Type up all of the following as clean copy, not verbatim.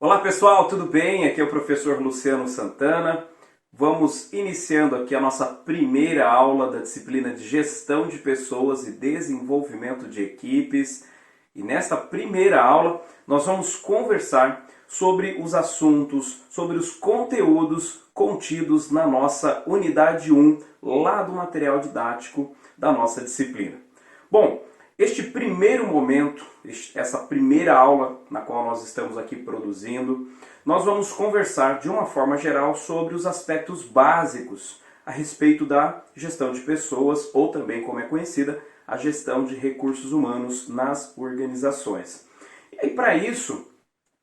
Olá pessoal, tudo bem? Aqui é o professor Luciano Santana. Vamos iniciando aqui a nossa primeira aula da disciplina de Gestão de Pessoas e Desenvolvimento de Equipes. E nesta primeira aula nós vamos conversar sobre os assuntos, sobre os conteúdos contidos na nossa unidade 1, lá do material didático da nossa disciplina. Bom, este primeiro momento, essa primeira aula na qual nós estamos aqui produzindo, nós vamos conversar de uma forma geral sobre os aspectos básicos a respeito da gestão de pessoas, ou também, como é conhecida, a gestão de recursos humanos nas organizações. E aí, para isso,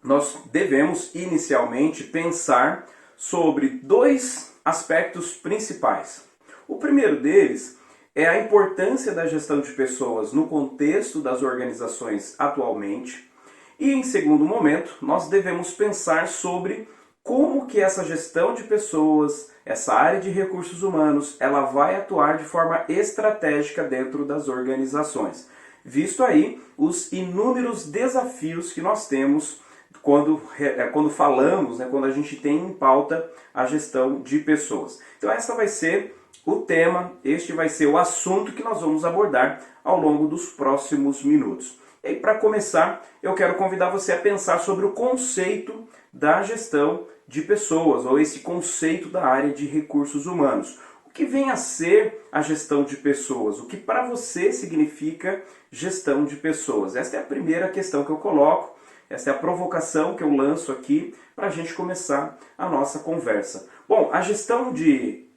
nós devemos inicialmente pensar sobre dois aspectos principais. O primeiro deles é a importância da gestão de pessoas no contexto das organizações atualmente. E em segundo momento, nós devemos pensar sobre como que essa gestão de pessoas, essa área de recursos humanos, ela vai atuar de forma estratégica dentro das organizações. Visto aí os inúmeros desafios que nós temos quando falamos, quando a gente tem em pauta a gestão de pessoas. Então essa vai ser o tema, este vai ser o assunto que nós vamos abordar ao longo dos próximos minutos. E aí, para começar, eu quero convidar você a pensar sobre o conceito da gestão de pessoas, ou esse conceito da área de recursos humanos. O que vem a ser a gestão de pessoas? O que para você significa gestão de pessoas? Esta é a primeira questão que eu coloco, essa é a provocação que eu lanço aqui para a gente começar a nossa conversa. Bom, a gestão de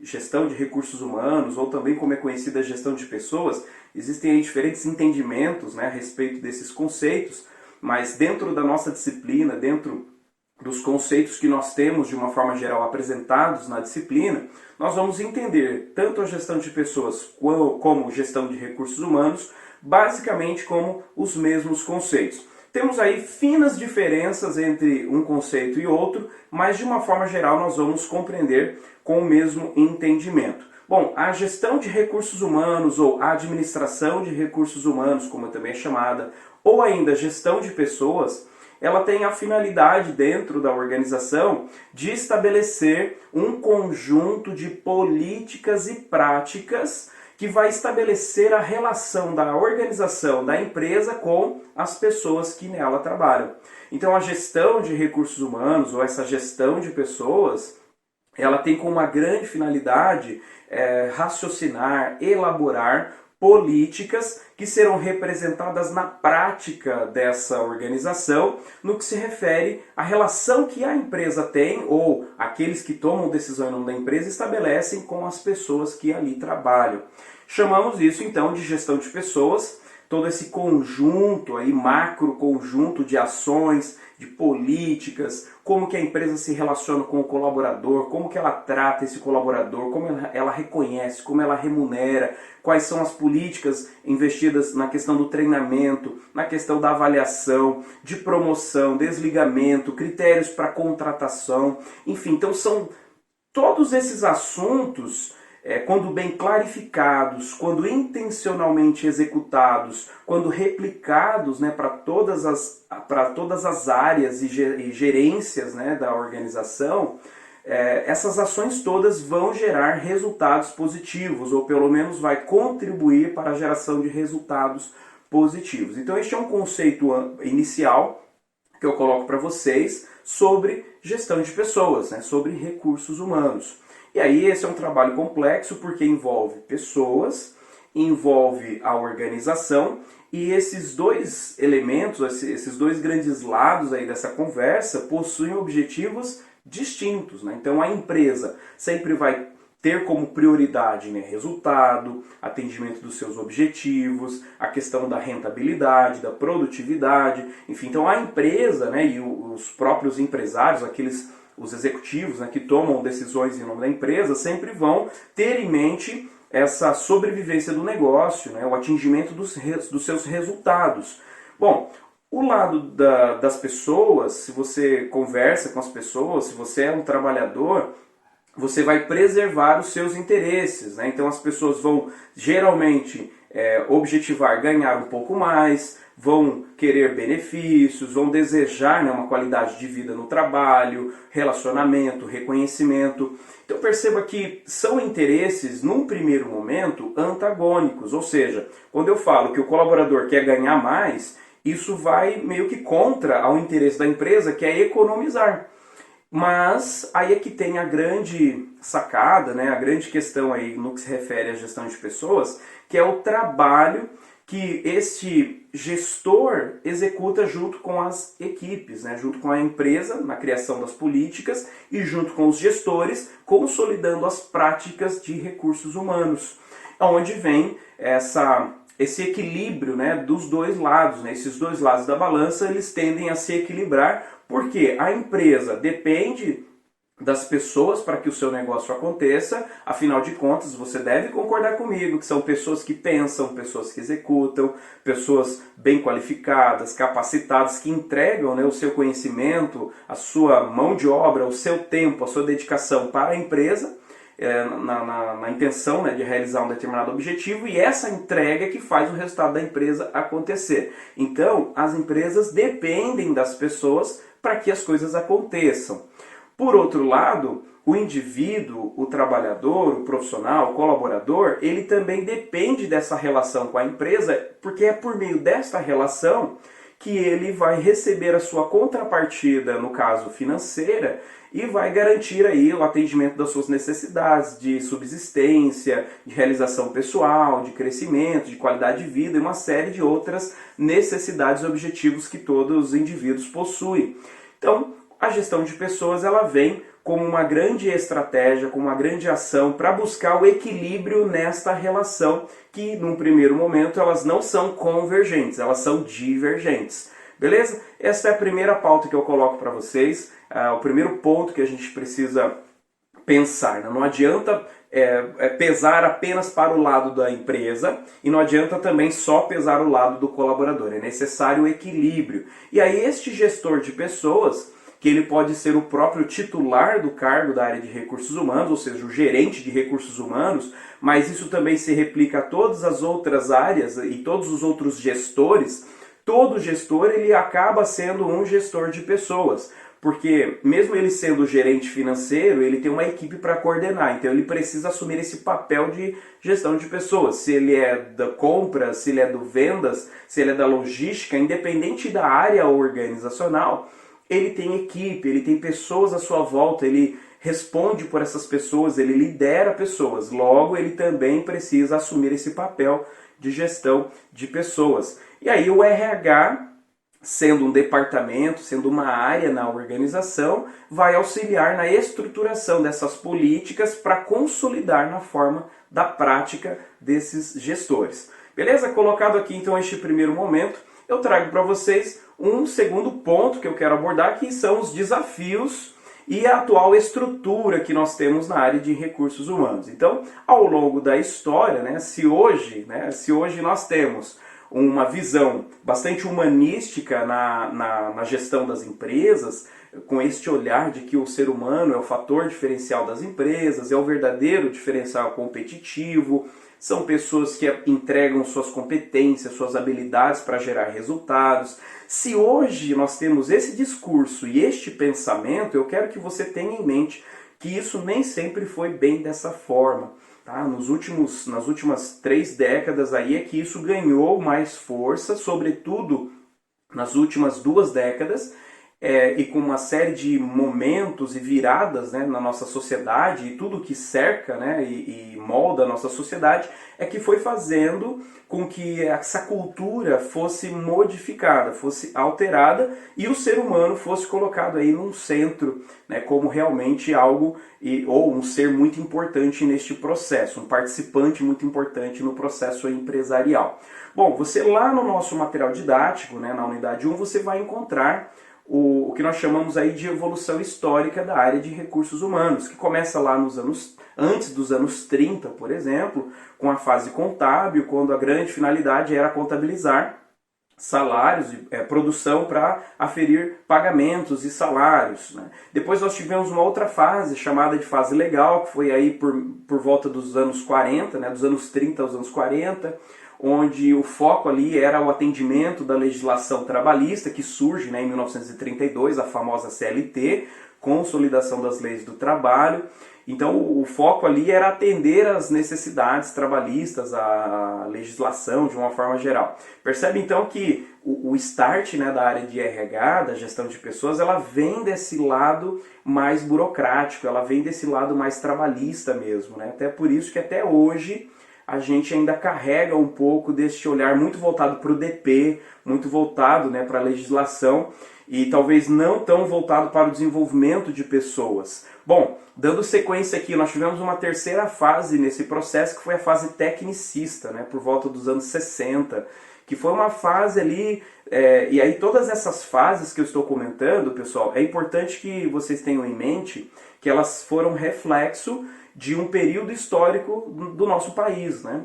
recursos humanos, ou também como é conhecida a gestão de pessoas, existem aí diferentes entendimentos, a respeito desses conceitos, mas dentro da nossa disciplina, dentro dos conceitos que nós temos de uma forma geral apresentados na disciplina, nós vamos entender tanto a gestão de pessoas como gestão de recursos humanos, basicamente como os mesmos conceitos. Temos aí finas diferenças entre um conceito e outro, mas de uma forma geral nós vamos compreender com o mesmo entendimento. Bom, a gestão de recursos humanos, ou a administração de recursos humanos, como também é chamada, ou ainda gestão de pessoas, ela tem a finalidade dentro da organização de estabelecer um conjunto de políticas e práticas que vai estabelecer a relação da organização, da empresa com as pessoas que nela trabalham. Então a gestão de recursos humanos, ou essa gestão de pessoas, ela tem como uma grande finalidade raciocinar, elaborar políticas que serão representadas na prática dessa organização no que se refere à relação que a empresa tem, ou aqueles que tomam decisão em nome da empresa estabelecem com as pessoas que ali trabalham. Chamamos isso então de gestão de pessoas, todo esse conjunto aí, macro conjunto de ações, de políticas, como que a empresa se relaciona com o colaborador, como que ela trata esse colaborador, como ela reconhece, como ela remunera, quais são as políticas investidas na questão do treinamento, na questão da avaliação, de promoção, desligamento, critérios para contratação, enfim, então são todos esses assuntos. Quando bem clarificados, quando intencionalmente executados, quando replicados para todas as áreas e gerências da organização, essas ações todas vão gerar resultados positivos, ou pelo menos vai contribuir para a geração de resultados positivos. Então este é um conceito inicial que eu coloco para vocês sobre gestão de pessoas, sobre recursos humanos. E aí esse é um trabalho complexo porque envolve pessoas, envolve a organização, e esses dois elementos, esses dois grandes lados aí dessa conversa possuem objetivos distintos. Então a empresa sempre vai ter como prioridade resultado, atendimento dos seus objetivos, a questão da rentabilidade, da produtividade, enfim. Então a empresa e os próprios empresários, os executivos que tomam decisões em nome da empresa, sempre vão ter em mente essa sobrevivência do negócio, o atingimento dos seus resultados. Bom, o lado das pessoas, se você conversa com as pessoas, se você é um trabalhador, você vai preservar os seus interesses. Então as pessoas vão geralmente objetivar ganhar um pouco mais, vão querer benefícios, vão desejar, né, uma qualidade de vida no trabalho, relacionamento, reconhecimento. Então perceba que são interesses, num primeiro momento, antagônicos, ou seja, quando eu falo que o colaborador quer ganhar mais, isso vai meio que contra ao interesse da empresa, que é economizar. Mas aí é que tem a grande sacada, né, a grande questão aí no que se refere à gestão de pessoas, que é o trabalho que este gestor executa junto com as equipes, né, junto com a empresa na criação das políticas e junto com os gestores, consolidando as práticas de recursos humanos, onde vem esse equilíbrio, né, dos dois lados, né, esses dois lados da balança eles tendem a se equilibrar, porque a empresa depende das pessoas para que o seu negócio aconteça, afinal de contas você deve concordar comigo que são pessoas que pensam, pessoas que executam, pessoas bem qualificadas, capacitadas, que entregam, né, o seu conhecimento, a sua mão de obra, o seu tempo, a sua dedicação para a empresa, na intenção, né, de realizar um determinado objetivo, e essa entrega que faz o resultado da empresa acontecer. Então as empresas dependem das pessoas para que as coisas aconteçam. Por outro lado, o indivíduo, o trabalhador, o profissional, o colaborador, ele também depende dessa relação com a empresa, porque é por meio desta relação que ele vai receber a sua contrapartida, no caso financeira, e vai garantir aí o atendimento das suas necessidades de subsistência, de realização pessoal, de crescimento, de qualidade de vida e uma série de outras necessidades e objetivos que todos os indivíduos possuem. Então, a gestão de pessoas ela vem como uma grande estratégia, como uma grande ação para buscar o equilíbrio nesta relação que, num primeiro momento, elas não são convergentes, elas são divergentes. Beleza? Essa é a primeira pauta que eu coloco para vocês, o primeiro ponto que a gente precisa pensar. Não adianta pesar apenas para o lado da empresa e não adianta também só pesar o lado do colaborador. É necessário o equilíbrio. E aí este gestor de pessoas, que ele pode ser o próprio titular do cargo da área de recursos humanos, ou seja, o gerente de recursos humanos, mas isso também se replica a todas as outras áreas e todos os outros gestores. Todo gestor ele acaba sendo um gestor de pessoas, porque mesmo ele sendo gerente financeiro, ele tem uma equipe para coordenar, então ele precisa assumir esse papel de gestão de pessoas. Se ele é da compra, se ele é do vendas, se ele é da logística, independente da área organizacional, ele tem equipe, ele tem pessoas à sua volta, ele responde por essas pessoas, ele lidera pessoas. Logo, ele também precisa assumir esse papel de gestão de pessoas. E aí o RH, sendo um departamento, sendo uma área na organização, vai auxiliar na estruturação dessas políticas para consolidar na forma da prática desses gestores. Beleza? Colocado aqui então este primeiro momento, eu trago para vocês um segundo ponto que eu quero abordar, que são os desafios e a atual estrutura que nós temos na área de recursos humanos. Então, ao longo da história, se hoje nós temos uma visão bastante humanística na gestão das empresas, com este olhar de que o ser humano é o fator diferencial das empresas, é o verdadeiro diferencial competitivo, são pessoas que entregam suas competências, suas habilidades para gerar resultados. Se hoje nós temos esse discurso e este pensamento, eu quero que você tenha em mente que isso nem sempre foi bem dessa forma. Tá? Nas últimas 3 décadas aí é que isso ganhou mais força, sobretudo nas últimas 2 décadas, e com uma série de momentos e viradas, na nossa sociedade, e tudo que cerca, e molda a nossa sociedade, é que foi fazendo com que essa cultura fosse modificada, fosse alterada, e o ser humano fosse colocado aí num centro, como realmente algo, ou um ser muito importante neste processo, um participante muito importante no processo empresarial. Bom, você lá no nosso material didático, na unidade 1, você vai encontrar o que nós chamamos aí de evolução histórica da área de recursos humanos, que começa lá antes dos anos 30, por exemplo, com a fase contábil, quando a grande finalidade era contabilizar salários, produção para aferir pagamentos e salários. Depois nós tivemos uma outra fase, chamada de fase legal, que foi aí por volta dos anos 40, dos anos 30 aos anos 40, onde o foco ali era o atendimento da legislação trabalhista, que surge, né, em 1932, a famosa CLT, Consolidação das Leis do Trabalho. Então o foco ali era atender às necessidades trabalhistas, à legislação de uma forma geral. Percebe então que o start, né, da área de RH, da gestão de pessoas, ela vem desse lado mais burocrático, ela vem desse lado mais trabalhista mesmo, né? Até por isso que até hoje a gente ainda carrega um pouco deste olhar muito voltado para o DP, muito voltado, né, para a legislação e talvez não tão voltado para o desenvolvimento de pessoas. Bom, dando sequência aqui, nós tivemos uma terceira fase nesse processo, que foi a fase tecnicista, né, por volta dos anos 60, que foi uma fase ali, e aí todas essas fases que eu estou comentando, pessoal, é importante que vocês tenham em mente que elas foram reflexo de um período histórico do nosso país, né?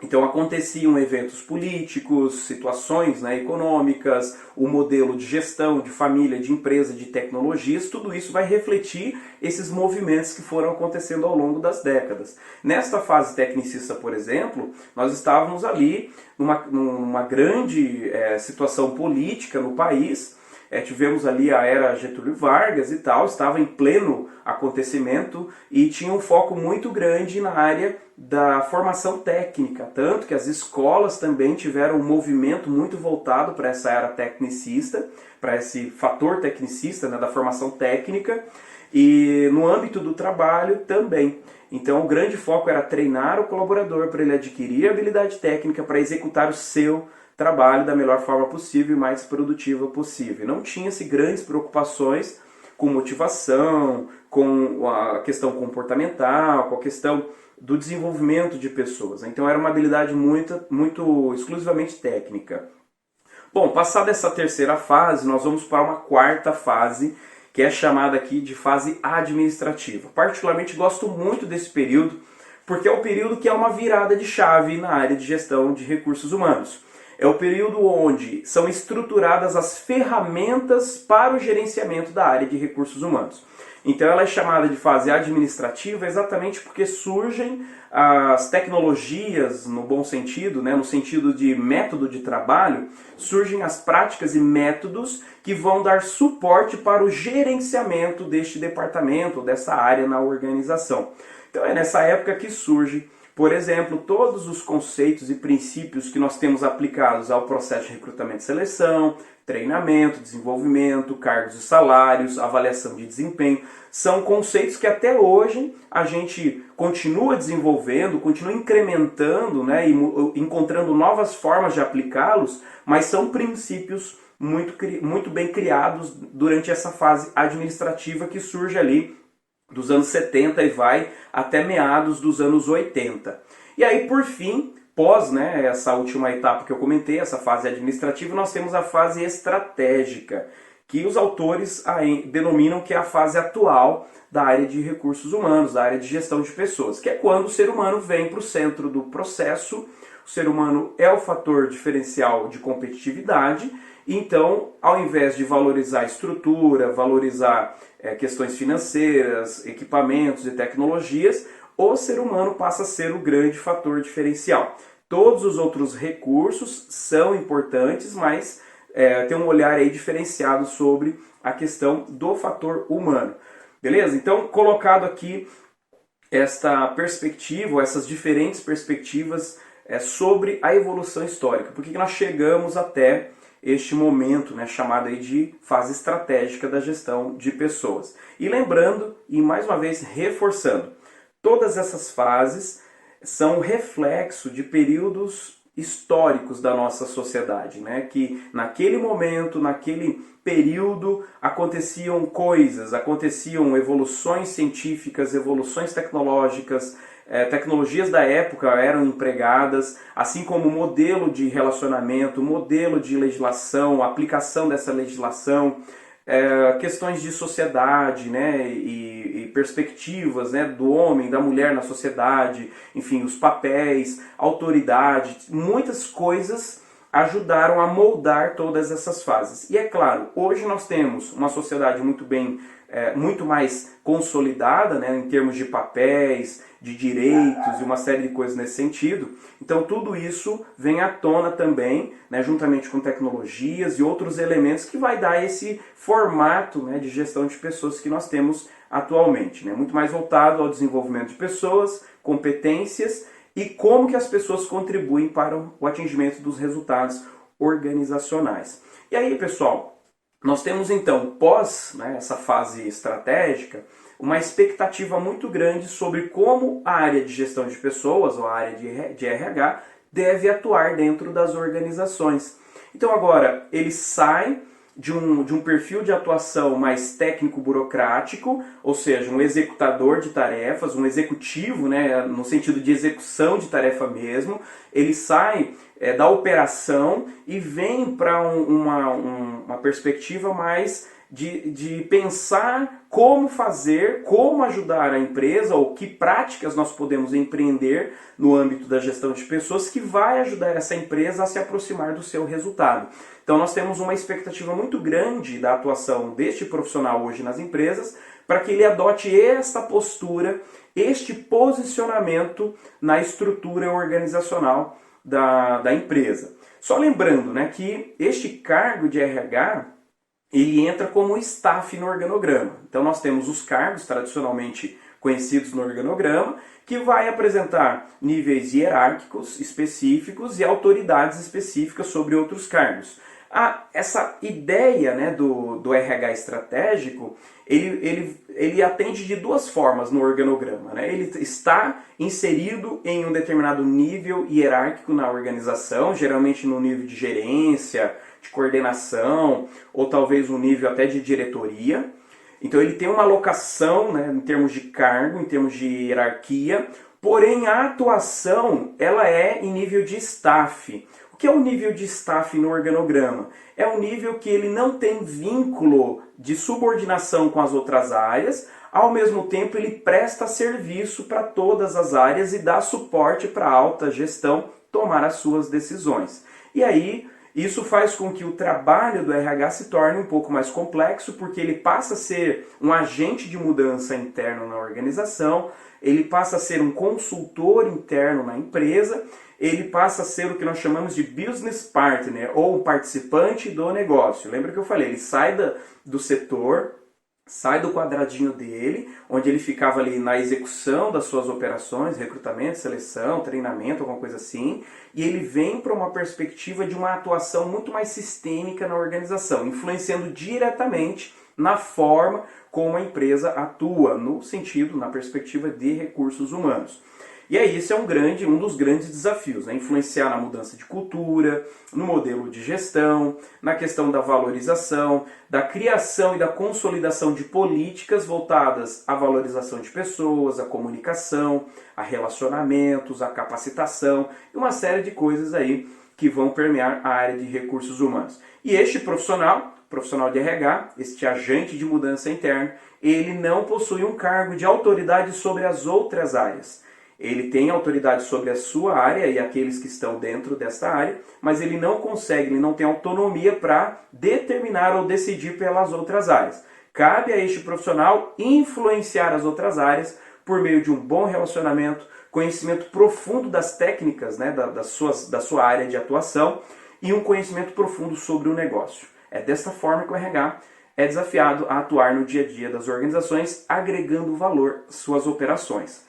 Então aconteciam eventos políticos, situações, né, econômicas, o modelo de gestão, de família, de empresa, de tecnologias, tudo isso vai refletir esses movimentos que foram acontecendo ao longo das décadas. Nesta fase tecnicista, por exemplo, nós estávamos ali numa grande situação política no país. Tivemos ali a era Getúlio Vargas e tal, estava em pleno acontecimento e tinha um foco muito grande na área da formação técnica, tanto que as escolas também tiveram um movimento muito voltado para essa era tecnicista, para esse fator tecnicista, né, da formação técnica, e no âmbito do trabalho também. Então o grande foco era treinar o colaborador para ele adquirir habilidade técnica para executar o seu trabalho da melhor forma possível e mais produtiva possível. Não tinha-se grandes preocupações com motivação, com a questão comportamental, com a questão do desenvolvimento de pessoas. Então era uma habilidade muito exclusivamente técnica. Bom, passada essa terceira fase, nós vamos para uma quarta fase, que é chamada aqui de fase administrativa. Particularmente gosto muito desse período, porque é o período que é uma virada de chave na área de gestão de recursos humanos. É o período onde são estruturadas as ferramentas para o gerenciamento da área de recursos humanos. Então ela é chamada de fase administrativa exatamente porque surgem as tecnologias, no bom sentido, né, no sentido de método de trabalho, surgem as práticas e métodos que vão dar suporte para o gerenciamento deste departamento, dessa área na organização. Então é nessa época que surge, por exemplo, todos os conceitos e princípios que nós temos aplicados ao processo de recrutamento e seleção, treinamento, desenvolvimento, cargos e salários, avaliação de desempenho, são conceitos que até hoje a gente continua desenvolvendo, continua incrementando, né, e encontrando novas formas de aplicá-los, mas são princípios muito bem criados durante essa fase administrativa que surge ali dos anos 70 e vai até meados dos anos 80. E aí, por fim, pós, né, essa última etapa que eu comentei, essa fase administrativa, nós temos a fase estratégica, que os autores denominam que é a fase atual da área de recursos humanos, da área de gestão de pessoas, que é quando o ser humano vem para o centro do processo, o ser humano é o fator diferencial de competitividade. Então, ao invés de valorizar a estrutura, valorizar questões financeiras, equipamentos e tecnologias, o ser humano passa a ser o grande fator diferencial. Todos os outros recursos são importantes, mas tem um olhar aí diferenciado sobre a questão do fator humano. Beleza? Então, colocado aqui esta perspectiva, ou essas diferentes perspectivas sobre a evolução histórica. Por que nós chegamos até este momento, né, chamado aí de fase estratégica da gestão de pessoas. E lembrando, e mais uma vez reforçando, todas essas fases são reflexo de períodos históricos da nossa sociedade, né, que naquele momento, naquele período, aconteciam coisas, aconteciam evoluções científicas, evoluções tecnológicas, tecnologias da época eram empregadas, assim como modelo de relacionamento, modelo de legislação, aplicação dessa legislação, questões de sociedade, né, e perspectivas, né, do homem, da mulher na sociedade, enfim, os papéis, autoridade, muitas coisas ajudaram a moldar todas essas fases. E é claro, hoje nós temos uma sociedade muito bem muito mais consolidada, né, em termos de papéis, de direitos e uma série de coisas nesse sentido. Então tudo isso vem à tona também, né, juntamente com tecnologias e outros elementos que vai dar esse formato, né, de gestão de pessoas que nós temos atualmente, né, muito mais voltado ao desenvolvimento de pessoas, competências e como que as pessoas contribuem para o atingimento dos resultados organizacionais. E aí, pessoal, nós temos então, pós, né, essa fase estratégica, uma expectativa muito grande sobre como a área de gestão de pessoas, ou a área de RH, deve atuar dentro das organizações. Então agora, ele sai de um perfil de atuação mais técnico-burocrático, ou seja, um executador de tarefas, um executivo, né, no sentido de execução de tarefa mesmo. Ele sai da operação e vem para uma perspectiva mais de pensar como fazer, como ajudar a empresa, ou que práticas nós podemos empreender no âmbito da gestão de pessoas que vai ajudar essa empresa a se aproximar do seu resultado. Então nós temos uma expectativa muito grande da atuação deste profissional hoje nas empresas, para que ele adote esta postura, este posicionamento na estrutura organizacional da empresa. Só lembrando, né, que este cargo de RH, ele entra como staff no organograma. Então nós temos os cargos tradicionalmente conhecidos no organograma, que vai apresentar níveis hierárquicos específicos e autoridades específicas sobre outros cargos. Essa ideia, né, do RH estratégico, ele atende de duas formas no organograma, né? Ele está inserido em um determinado nível hierárquico na organização, geralmente no nível de gerência, de coordenação, ou talvez um nível até de diretoria. Então ele tem uma alocação, né, em termos de cargo, em termos de hierarquia, porém a atuação ela é em nível de staff. O que é o nível de staff no organograma? É um nível que ele não tem vínculo de subordinação com as outras áreas, ao mesmo tempo ele presta serviço para todas as áreas e dá suporte para a alta gestão tomar as suas decisões. E aí, isso faz com que o trabalho do RH se torne um pouco mais complexo, porque ele passa a ser um agente de mudança interno na organização, ele passa a ser um consultor interno na empresa, ele passa a ser o que nós chamamos de business partner, ou um participante do negócio. Lembra que eu falei, ele sai do setor, sai do quadradinho dele, onde ele ficava ali na execução das suas operações, recrutamento, seleção, treinamento, alguma coisa assim, e ele vem para uma perspectiva de uma atuação muito mais sistêmica na organização, influenciando diretamente na forma como a empresa atua, no sentido, na perspectiva de recursos humanos. E aí esse é um dos grandes desafios, né? Influenciar na mudança de cultura, no modelo de gestão, na questão da valorização, da criação e da consolidação de políticas voltadas à valorização de pessoas, à comunicação, a relacionamentos, à capacitação e uma série de coisas aí que vão permear a área de recursos humanos. E este profissional de RH, este agente de mudança interna, ele não possui um cargo de autoridade sobre as outras áreas. Ele tem autoridade sobre a sua área e aqueles que estão dentro desta área, mas ele não tem autonomia para determinar ou decidir pelas outras áreas. Cabe a este profissional influenciar as outras áreas por meio de um bom relacionamento, conhecimento profundo das técnicas, né, da sua área de atuação e um conhecimento profundo sobre o negócio. É desta forma que o RH é desafiado a atuar no dia a dia das organizações, agregando valor às suas operações.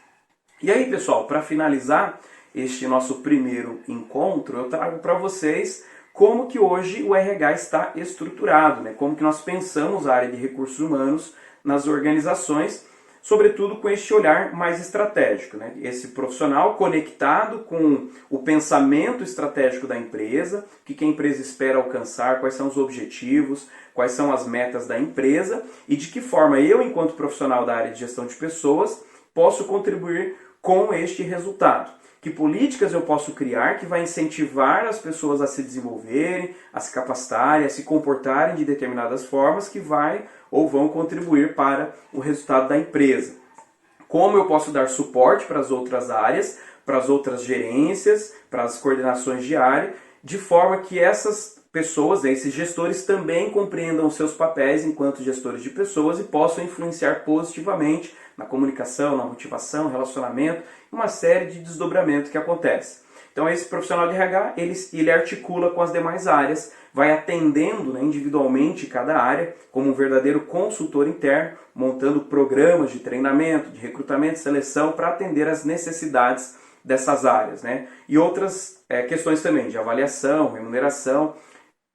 E aí, pessoal, para finalizar este nosso primeiro encontro, eu trago para vocês como que hoje o RH está estruturado, né? Como que nós pensamos a área de recursos humanos nas organizações, sobretudo com este olhar mais estratégico, né? Esse profissional conectado com o pensamento estratégico da empresa, o que a empresa espera alcançar, quais são os objetivos, quais são as metas da empresa e de que forma eu, enquanto profissional da área de gestão de pessoas, posso contribuir com este resultado. Que políticas eu posso criar que vai incentivar as pessoas a se desenvolverem, a se capacitarem, a se comportarem de determinadas formas que vão contribuir para o resultado da empresa. Como eu posso dar suporte para as outras áreas, para as outras gerências, para as coordenações de área, de forma que essas pessoas, né, esses gestores também compreendam os seus papéis enquanto gestores de pessoas e possam influenciar positivamente na comunicação, na motivação, relacionamento, uma série de desdobramentos que acontece. Então esse profissional de RH, ele articula com as demais áreas, vai atendendo, né, individualmente cada área, como um verdadeiro consultor interno, montando programas de treinamento, de recrutamento e seleção para atender às necessidades dessas áreas, né? E outras questões também de avaliação, remuneração,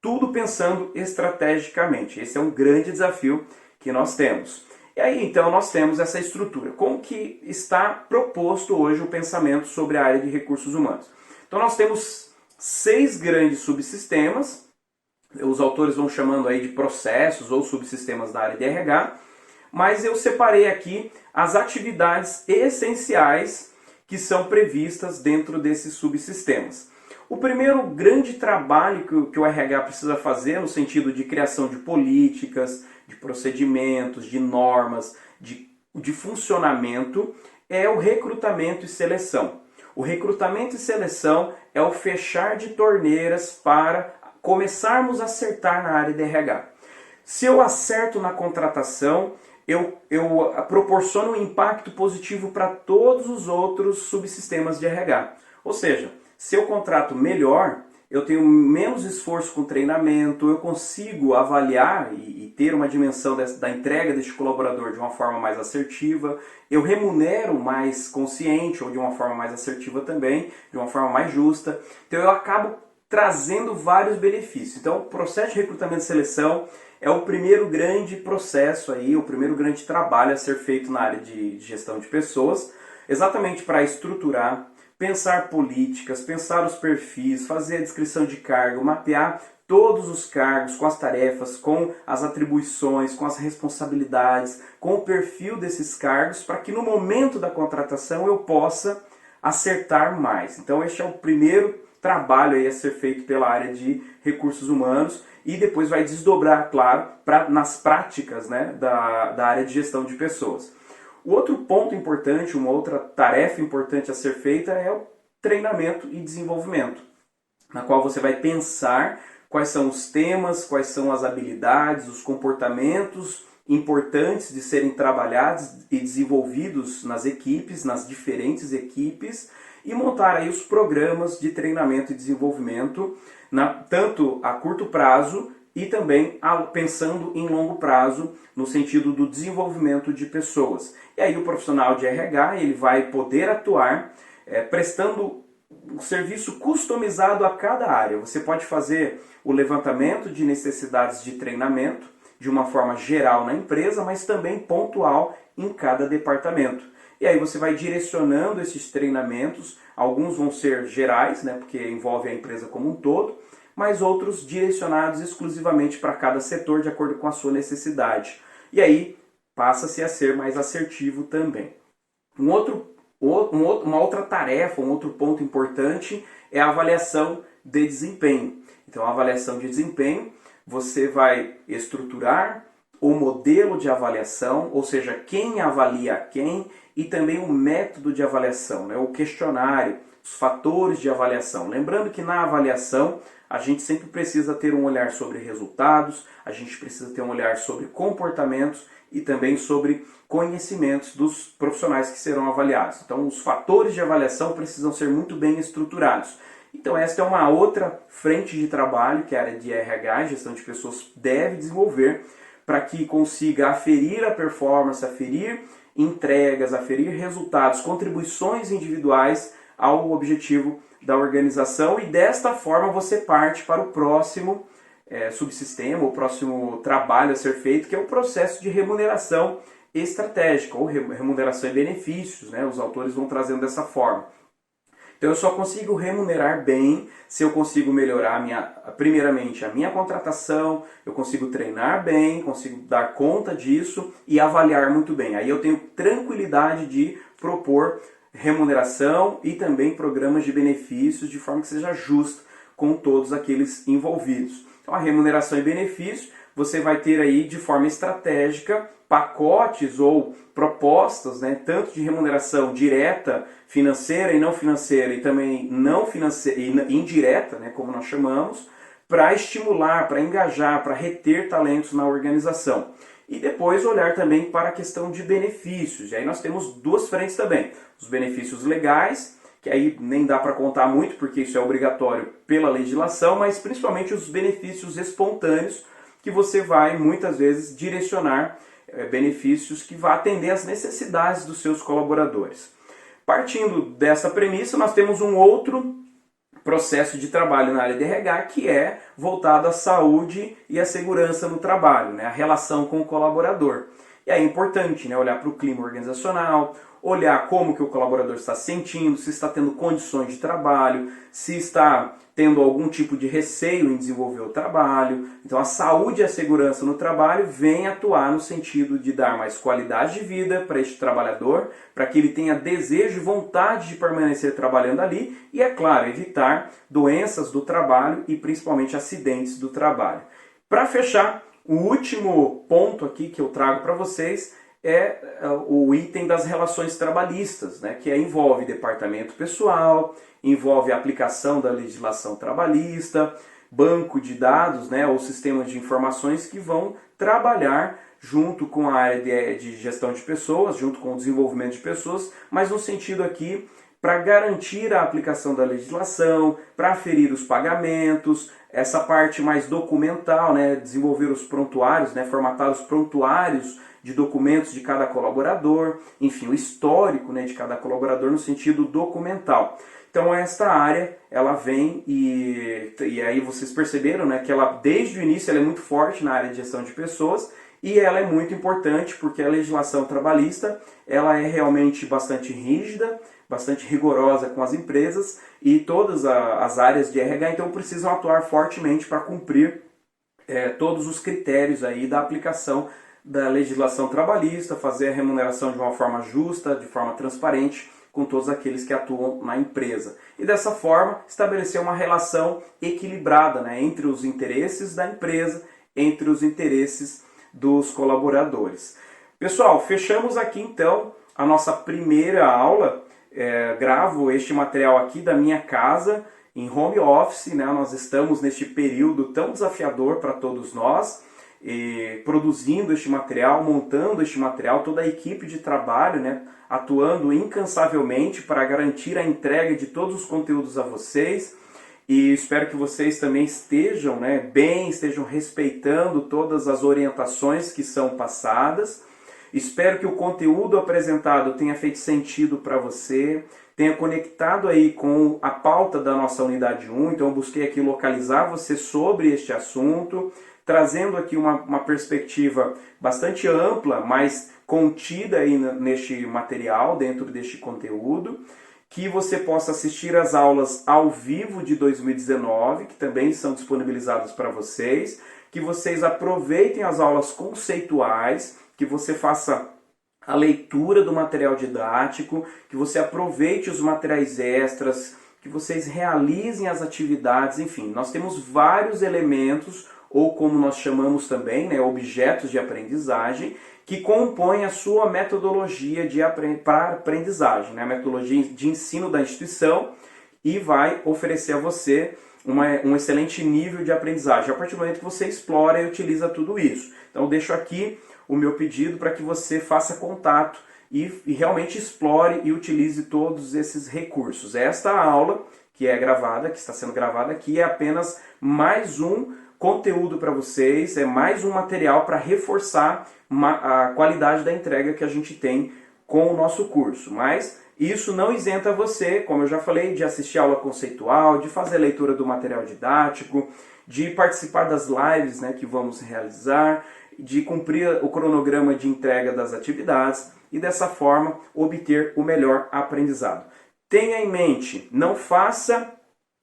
tudo pensando estrategicamente. Esse é um grande desafio que nós temos. E aí, então, nós temos essa estrutura. Como que está proposto hoje o pensamento sobre a área de recursos humanos? Então, nós temos 6 grandes subsistemas. Os autores vão chamando aí de processos ou subsistemas da área de RH. Mas eu separei aqui as atividades essenciais que são previstas dentro desses subsistemas. O primeiro grande trabalho que o RH precisa fazer no sentido de criação de políticas, de procedimentos, de normas, de funcionamento, é o recrutamento e seleção. O recrutamento e seleção é o fechar de torneiras para começarmos a acertar na área de RH. Se eu acerto na contratação, eu proporciono um impacto positivo para todos os outros subsistemas de RH. Ou seja, se eu contrato melhor, eu tenho menos esforço com treinamento, eu consigo avaliar e ter uma dimensão da entrega deste colaborador de uma forma mais assertiva, eu remunero mais consciente ou de uma forma mais assertiva também, de uma forma mais justa. Então eu acabo trazendo vários benefícios. Então o processo de recrutamento e seleção é o primeiro grande processo aí, o primeiro grande trabalho a ser feito na área de gestão de pessoas, exatamente para estruturar, pensar políticas, pensar os perfis, fazer a descrição de cargo, mapear todos os cargos com as tarefas, com as atribuições, com as responsabilidades, com o perfil desses cargos, para que no momento da contratação eu possa acertar mais. Então este é o primeiro trabalho aí a ser feito pela área de recursos humanos e depois vai desdobrar, claro, nas práticas, né, da área de gestão de pessoas. O outro ponto importante, uma outra tarefa importante a ser feita é o treinamento e desenvolvimento, na qual você vai pensar quais são os temas, quais são as habilidades, os comportamentos importantes de serem trabalhados e desenvolvidos nas equipes, nas diferentes equipes, e montar aí os programas de treinamento e desenvolvimento, tanto a curto prazo e também pensando em longo prazo, no sentido do desenvolvimento de pessoas. E aí o profissional de RH ele vai poder atuar prestando um serviço customizado a cada área. Você pode fazer o levantamento de necessidades de treinamento de uma forma geral na empresa, mas também pontual em cada departamento. E aí você vai direcionando esses treinamentos, alguns vão ser gerais, né, porque envolve a empresa como um todo, mas outros direcionados exclusivamente para cada setor de acordo com a sua necessidade. E aí passa-se a ser mais assertivo também. Uma outra tarefa, um outro ponto importante é a avaliação de desempenho. Então, a avaliação de desempenho, você vai estruturar o modelo de avaliação, ou seja, quem avalia quem, e também o método de avaliação, né? O questionário, os fatores de avaliação. Lembrando que na avaliação a gente sempre precisa ter um olhar sobre resultados, a gente precisa ter um olhar sobre comportamentos e também sobre conhecimentos dos profissionais que serão avaliados. Então os fatores de avaliação precisam ser muito bem estruturados. Então esta é uma outra frente de trabalho que a área de RH, gestão de pessoas, deve desenvolver para que consiga aferir a performance, aferir entregas, aferir resultados, contribuições individuais ao objetivo da organização, e desta forma você parte para o próximo subsistema, o próximo trabalho a ser feito, que é o processo de remuneração estratégica, ou remuneração e benefícios, né? Os autores vão trazendo dessa forma. Então eu só consigo remunerar bem se eu consigo melhorar primeiramente a minha contratação, eu consigo treinar bem, consigo dar conta disso e avaliar muito bem. Aí eu tenho tranquilidade de propor remuneração e também programas de benefícios de forma que seja justa com todos aqueles envolvidos. Então a remuneração e benefício, você vai ter aí de forma estratégica pacotes ou propostas, né, tanto de remuneração direta, financeira e não financeira, e também não financeira e indireta, né, como nós chamamos, para estimular, para engajar, para reter talentos na organização. E depois olhar também para a questão de benefícios. E aí nós temos duas frentes também. Os benefícios legais, que aí nem dá para contar muito, porque isso é obrigatório pela legislação, mas principalmente os benefícios espontâneos, que você vai muitas vezes direcionar benefícios que vão atender às necessidades dos seus colaboradores. Partindo dessa premissa, nós temos um outro processo de trabalho na área de RH, que é voltado à saúde e à segurança no trabalho, né? A relação com o colaborador. E aí é importante, né, olhar para o clima organizacional, olhar como que o colaborador está se sentindo, se está tendo condições de trabalho, se está tendo algum tipo de receio em desenvolver o trabalho. Então a saúde e a segurança no trabalho vem atuar no sentido de dar mais qualidade de vida para este trabalhador, para que ele tenha desejo e vontade de permanecer trabalhando ali e, é claro, evitar doenças do trabalho e principalmente acidentes do trabalho. Para fechar, o último ponto aqui que eu trago para vocês é o item das relações trabalhistas, né, que envolve departamento pessoal, envolve a aplicação da legislação trabalhista, banco de dados, né, ou sistemas de informações que vão trabalhar junto com a área de gestão de pessoas, junto com o desenvolvimento de pessoas, mas no sentido aqui para garantir a aplicação da legislação, para aferir os pagamentos, essa parte mais documental, né, desenvolver os prontuários, né, formatar os prontuários de documentos de cada colaborador, enfim, o histórico, né, de cada colaborador no sentido documental. Então esta área, ela vem e aí vocês perceberam, né, que ela desde o início ela é muito forte na área de gestão de pessoas e ela é muito importante porque a legislação trabalhista ela é realmente bastante rígida, bastante rigorosa com as empresas e todas as áreas de RH então precisam atuar fortemente para cumprir todos os critérios aí da aplicação da legislação trabalhista, fazer a remuneração de uma forma justa, de forma transparente, com todos aqueles que atuam na empresa. E dessa forma, estabelecer uma relação equilibrada, né, entre os interesses da empresa, entre os interesses dos colaboradores. Pessoal, fechamos aqui então a nossa primeira aula. Gravo este material aqui da minha casa, em home office, né? Nós estamos neste período tão desafiador para todos nós, produzindo este material, montando este material, toda a equipe de trabalho, né, atuando incansavelmente para garantir a entrega de todos os conteúdos a vocês. E espero que vocês também estejam, né, bem, estejam respeitando todas as orientações que são passadas. Espero que o conteúdo apresentado tenha feito sentido para você, tenha conectado aí com a pauta da nossa unidade 1. Então eu busquei aqui localizar você sobre este assunto, trazendo aqui uma perspectiva bastante ampla, mas contida aí neste material, dentro deste conteúdo, que você possa assistir às aulas ao vivo de 2019, que também são disponibilizadas para vocês, que vocês aproveitem as aulas conceituais, que você faça a leitura do material didático, que você aproveite os materiais extras, que vocês realizem as atividades, enfim, nós temos vários elementos, ou como nós chamamos também, né, objetos de aprendizagem, que compõem a sua metodologia para aprendizagem, né, a metodologia de ensino da instituição, e vai oferecer a você um excelente nível de aprendizagem, a partir do momento que você explora e utiliza tudo isso. Então eu deixo aqui o meu pedido para que você faça contato e realmente explore e utilize todos esses recursos. Esta aula que é gravada, que está sendo gravada aqui, é apenas mais um conteúdo para vocês, é mais um material para reforçar a qualidade da entrega que a gente tem com o nosso curso. Mas isso não isenta você, como eu já falei, de assistir a aula conceitual, de fazer a leitura do material didático, de participar das lives, né, que vamos realizar, de cumprir o cronograma de entrega das atividades e dessa forma obter o melhor aprendizado. Tenha em mente, não faça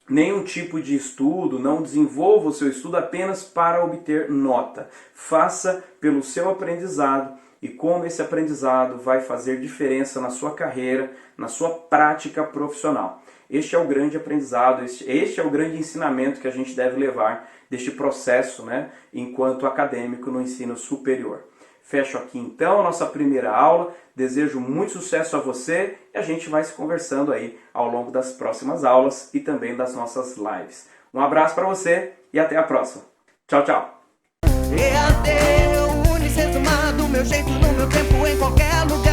nenhum tipo de estudo, não desenvolva o seu estudo apenas para obter nota. Faça pelo seu aprendizado e como esse aprendizado vai fazer diferença na sua carreira, na sua prática profissional. Este é o grande aprendizado, este é o grande ensinamento que a gente deve levar deste processo, né, enquanto acadêmico no ensino superior. Fecho aqui então a nossa primeira aula. Desejo muito sucesso a você e a gente vai se conversando aí ao longo das próximas aulas e também das nossas lives. Um abraço para você e até a próxima. Tchau, tchau! EAD, meu jeito, no meu tempo, em qualquer lugar.